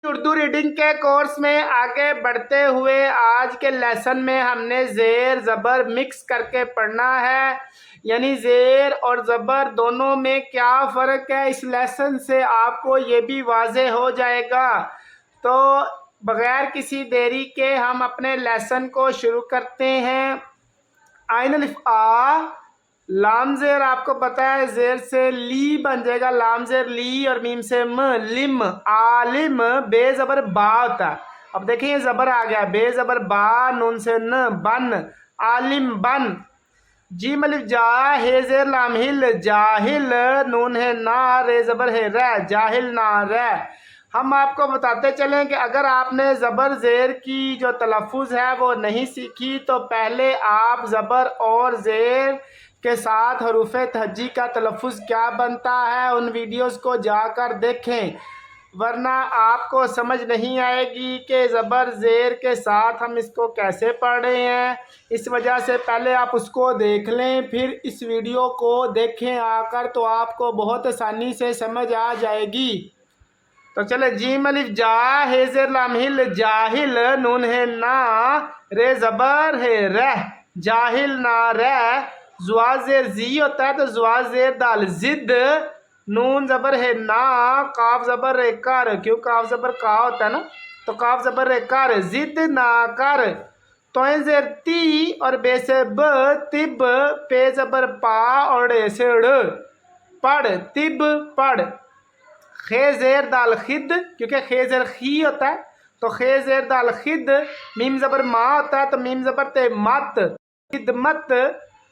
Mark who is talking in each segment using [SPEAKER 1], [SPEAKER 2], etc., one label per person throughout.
[SPEAKER 1] Urdu reading کے course میں آگے بڑھتے ہوئے آج کے لیسن میں ہم نے زیر زبر مکس کر کے پڑھنا ہے، یعنی زیر اور زبر دونوں میں کیا فرق ہے، اس لیسن سے آپ کو یہ بھی واضح ہو جائے گا۔ تو بغیر کسی دیری کے ہم اپنے لیسن کو شروع کرتے ہیں۔ عین الف آ، لام زیر آپ کو پتا ہے زیر سے لی بن جائے گا، لام زیر لی، اور میم سے م، لم، عالم۔ بے زبر با ہوتا ہے، اب دیکھیں یہ زبر آ گیا، بے زبر با، نون سے ن، بن، عالم بن۔ جیم الف جا، ہے زیر لام ہل، جاہل، نون ہے نا، رے زبر ہے رہ، جاہل نا رہ۔ ہم آپ کو بتاتے چلیں کہ اگر آپ نے زبر زیر کی جو تلفظ ہے وہ نہیں سیکھی تو پہلے آپ زبر اور زیر کے ساتھ حروف تہجی کا تلفظ کیا بنتا ہے ان ویڈیوز کو جا کر دیکھیں، ورنہ آپ کو سمجھ نہیں آئے گی کہ زبر زیر کے ساتھ ہم اس کو کیسے پڑھ رہے ہیں۔ اس وجہ سے پہلے آپ اس کو دیکھ لیں، پھر اس ویڈیو کو دیکھیں آ کر، تو آپ کو بہت آسانی سے سمجھ آ جائے گی۔ تو چلے، جیم الف جا، ہے زیر لام ہل، جاہل، نون ہے نا، رے زبر ہے رہ، جاہل نا رہ۔ زوا زیر زی ہوتا ہے تو زوا زیر دال زد، نون زبر ہے نا، قاف زبر ہے کر، کیوں قاف زبر کا ہوتا ہے نا، تو قاف زبر ہے کر، زد نہ کر۔ توئیں زیر تی اور بے سے ب، طب، پے زبر پا اور ڑے سے ڑ، پڑھ، طب پڑھ۔ خے زیر دال خد، کیونکہ خے زیر خی ہوتا ہے تو خے زیر دال خد۔ میم زبر ما ہوتا ہے تو میم زبر تے مت، خدمت۔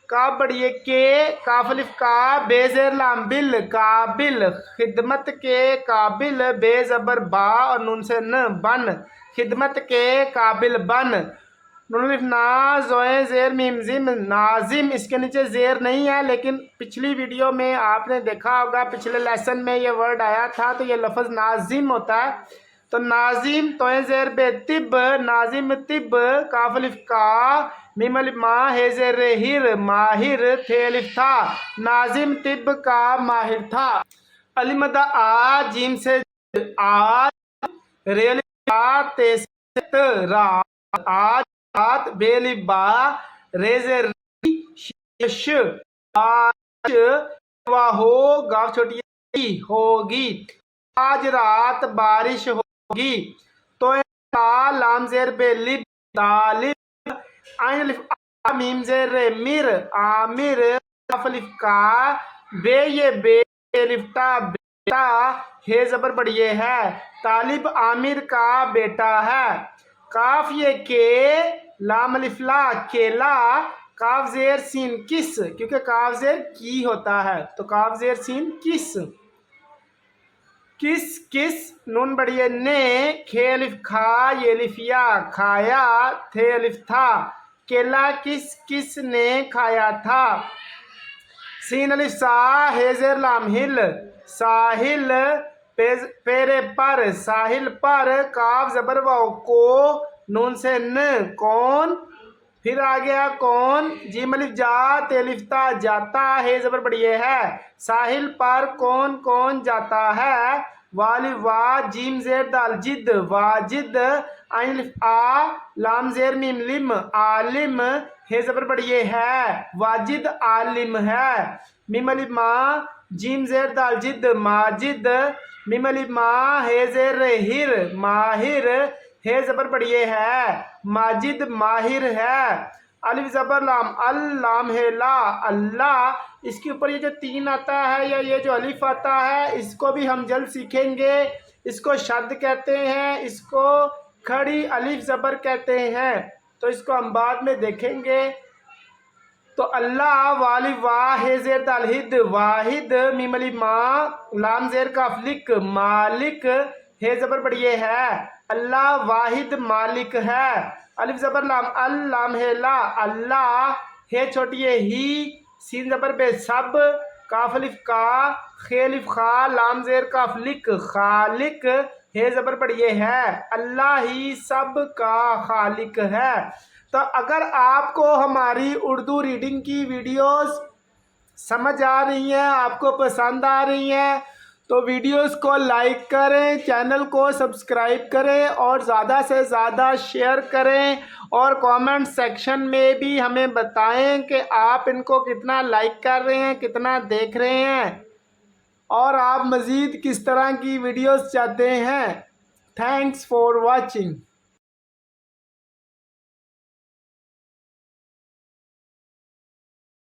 [SPEAKER 1] کاف بڑھئے کے، کاف الف کا، بے زیر لام بل، قابل، خدمت کے قابل، بے زبر با اور نون سے ن، بن، خدمت کے قابل بن۔ نون الف نا، زوئیں زیر میم زم، ناظم۔ اس کے نیچے زیر نہیں ہے، لیکن پچھلی ویڈیو میں آپ نے دیکھا ہوگا، پچھلے لیسن میں یہ ورڈ آیا تھا تو یہ لفظ ناظم ہوتا ہے، تو ناظم۔ توئیں زیر بے طب، ناظم طب، کاف الف کا، میم الف ما، ہے زیر ہر، ماہر، تھے الف تھا، ناظم طب کا ماہر تھا۔ الف مدہ آ، جیم سے آج، رے الف آ، تے سے ت، رات، آج رات، بے الف با، رے زیر ری، ش، آج وا ہو، گاف چھوٹی ہے ہوگی، آج رات بارش ہوگی۔ تو لام زیر بے لب، طالب۔ عین الف آ، میم زیر رے مر، عامر، کاف الف کا، بے یہ بے الف تا، بیٹا، ہے زبر بڑھئے ہے، طالب عامر کا بیٹا ہے۔ کاف یہ کے، لام الف لا، کیلا، کاف زیر سین کس، کیونکہ کاف زیر کی ہوتا ہے تو کاف زیر سین کس، کس کس، نون بڑھئے نے، کھے الف کھا، یہ الف یا، کھایا، تھے الف تھا، کیلا کس کس نے کھایا تھا۔ سین الف سا، ہے زیر لام ہل، ساحل، پیرے پر، ساحل پر، کاف زبر واو کو، نون سے ن، کون، پھر آ گیا کون، جیم الف جا، تے الف تا، جاتا، ہے زبر بڑھئے ہے، ساحل پر کون کون جاتا ہے۔ والف وا، جیم زیر دال جد، واجد۔ عین الف آ، لام زیر میم لم، عالم، ہے زبر بڑھئے ہے، واجد عالم ہے۔ میم الف ما، جیم زیر دال جد، ماجد، میم الف ما، ہے زیر ہر، ماہر، ہے زبر بڑھئے ہے، ماجد ماہر ہے۔ الف زبر لام ال، لام ہے لا، اللہ۔ اس کے اوپر یہ جو تین آتا ہے یا یہ جو الف آتا ہے اس کو بھی ہم جلد سیکھیں گے، اس کو شد کہتے ہیں، اس کو کھڑی الف زبر کہتے ہیں، تو اس کو ہم بعد میں دیکھیں گے۔ تو اللہ، والف وا، ہے زیر دال ہد، واحد، میم الف ما، لام زیر کاف لک، مالک، ہے زبر بڑھئے ہے، اللہ واحد مالک ہے۔ الف زبر لام ال، لام ہے لا، اللہ، ہے چھوٹی ہے ہی، سین زبر بے سب، کاف الف کا، خے الف خا، لام زیر کاف لک، خالق، ہے زبر بڑھئے ہے، اللہ ہی سب کا خالق ہے۔ تو اگر آپ کو ہماری اردو ریڈنگ کی ویڈیوز سمجھ آ رہی ہیں، آپ کو پسند آ رہی ہیں، تو ویڈیوز کو لائک کریں، چینل کو سبسکرائب کریں اور زیادہ سے زیادہ شیئر کریں، اور کامنٹ سیکشن میں بھی ہمیں بتائیں کہ آپ ان کو کتنا لائک کر رہے ہیں، کتنا دیکھ رہے ہیں، اور آپ مزید کس طرح کی ویڈیوز چاہتے ہیں۔ Thanks for watching.